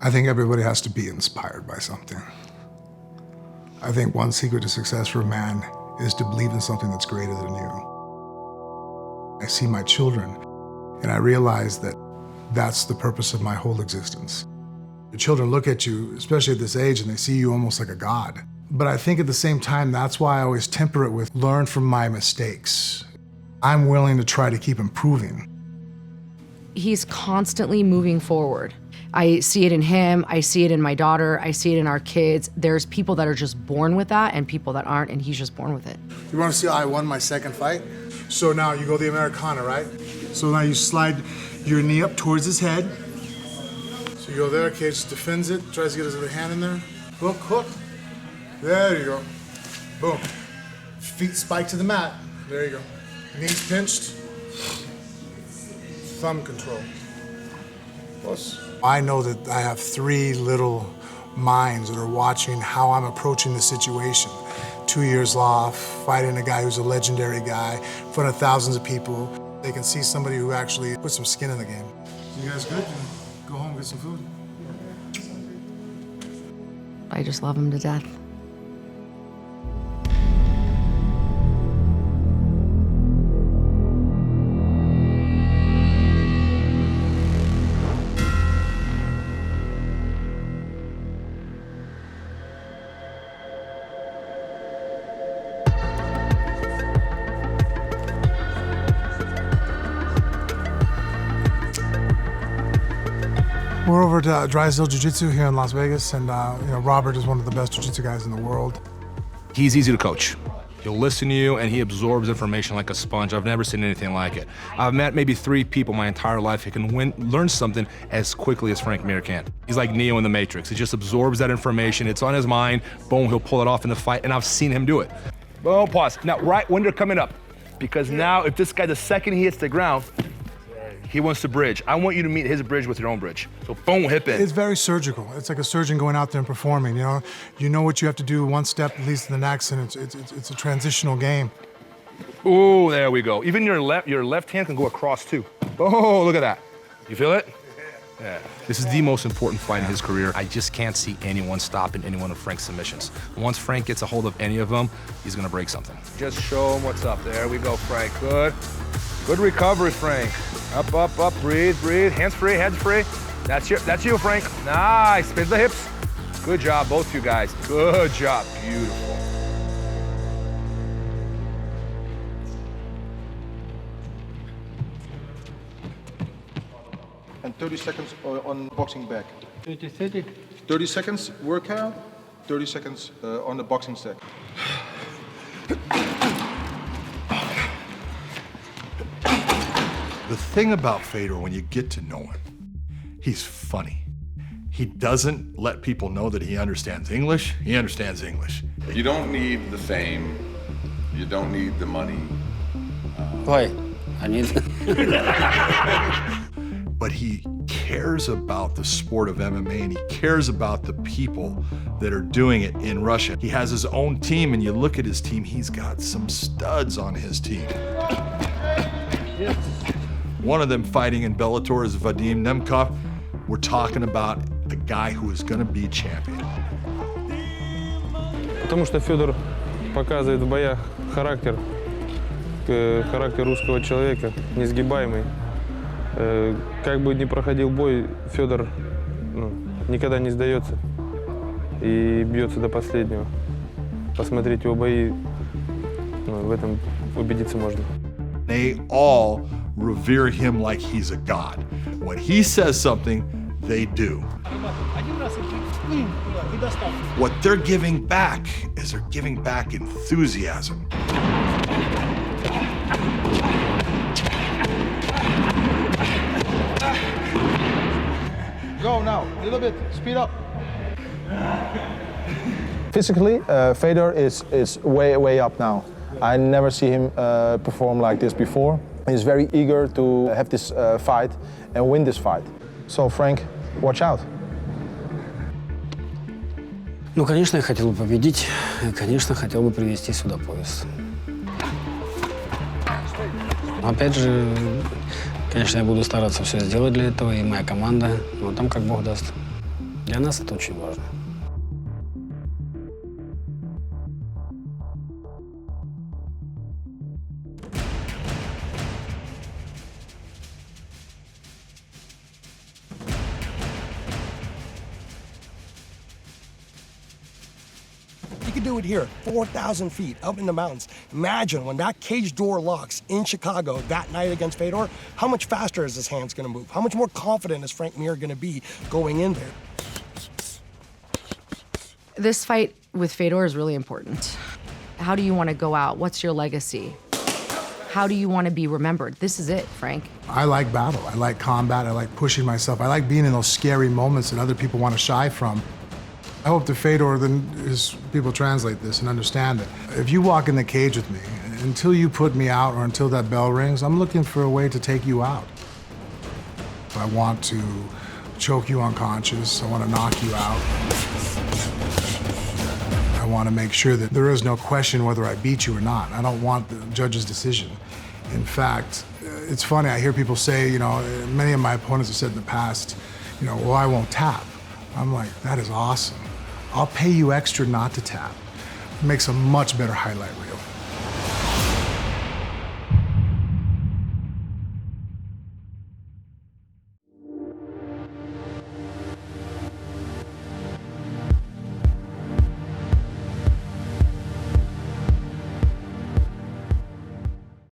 I think everybody has to be inspired by something. I think one secret to success for a man is to believe in something that's greater than you. I see my children, and I realize that that's the purpose of my whole existence. Your children look at you, especially at this age, and they see you almost like a god. But I think at the same time, that's why I always temper it with learn from my mistakes. I'm willing to try to keep improving. He's constantly moving forward. I see it in him, I see it in my daughter, I see it in our kids. There's people that are just born with that and people that aren't, and he's just born with it. You wanna see how I won my second fight? So now you go the Americana, right? So now you slide your knee up towards his head. So you go there, Cage defends it, tries to get his other hand in there. Hook, hook. There you go. Boom. Feet spiked to the mat. There you go. Knees pinched. Thumb control. Plus. I know that I have three little minds that are watching how I'm approaching the situation. 2 years off, fighting a guy who's a legendary guy in front of thousands of people. They can see somebody who actually put some skin in the game. You guys good? Go home, get some food. I just love him to death. We're over at Drysdale Jiu-Jitsu here in Las Vegas, and Robert is one of the best Jiu-Jitsu guys in the world. He's easy to coach. He'll listen to you, and he absorbs information like a sponge. I've never seen anything like it. I've met maybe 3 people my entire life who can learn something as quickly as Frank Mir can. He's like Neo in the Matrix. He just absorbs that information. It's on his mind. Boom, he'll pull it off in the fight, and I've seen him do it. Boom, pause. Now, right when they're coming up, because now if this guy, the second he hits the ground, he wants to bridge. I want you to meet his bridge with your own bridge. So boom, hip in. It's very surgical. It's like a surgeon going out there and performing, You know what you have to do one step leads to the next, and it's a transitional game. Ooh, there we go. Even your left hand can go across too. Oh, look at that. You feel it? Yeah. This is the most important fight in his career. I just can't see anyone stopping any one of Frank's submissions. Once Frank gets a hold of any of them, he's gonna break something. Just show him what's up. There we go, Frank. Good. Good recovery, Frank. Up, up, up, breathe, breathe. Hands free, head free. That's you, Frank. Nice, spin the hips. Good job, both you guys. Good job, beautiful. And 30 seconds on boxing back. 30. 30 seconds workout, 30 seconds on the boxing stack. The thing about Fedor, when you get to know him, he's funny. He doesn't let people know that he understands English. He understands English. You don't need the fame. You don't need the money. Why? I need But he cares about the sport of MMA, and he cares about the people that are doing it in Russia. He has his own team, and you look at his team, he's got some studs on his team. One of them fighting in Bellator is Vadim Nemkov. We're talking about the guy who is going to be champion. Потому что Федор показывает в боях характер русского человека, несгибаемый. Как бы ни проходил бой, Федор никогда не сдается и бьется до последнего. Посмотреть его бои, в этом убедиться можно. They all revere him like he's a god. When he says something, they do. What they're giving back is they're giving back enthusiasm. Go now, a little bit, speed up. Physically, Fedor is way up now. I never see him perform like this before. He's very eager to have this fight and win this fight. So Frank, watch out. Ну, конечно, я хотел бы победить. И, конечно, хотел бы привезти сюда пояс. Но опять же, конечно, я буду стараться все сделать для этого, и моя команда. Но там как Бог даст. Для нас это очень важно. You could do it here, 4,000 feet up in the mountains. Imagine when that cage door locks in Chicago that night against Fedor, how much faster is his hands gonna move? How much more confident is Frank Mir gonna be going in there? This fight with Fedor is really important. How do you want to go out? What's your legacy? How do you want to be remembered? This is it, Frank. I like battle. I like combat. I like pushing myself. I like being in those scary moments that other people want to shy from. I hope that Fedor, people translate this and understand it. If you walk in the cage with me, until you put me out or until that bell rings, I'm looking for a way to take you out. I want to choke you unconscious. I want to knock you out. I want to make sure that there is no question whether I beat you or not. I don't want the judge's decision. In fact, it's funny, I hear people say, many of my opponents have said in the past, well, I won't tap. I'm like, that is awesome. I'll pay you extra not to tap. It makes a much better highlight reel.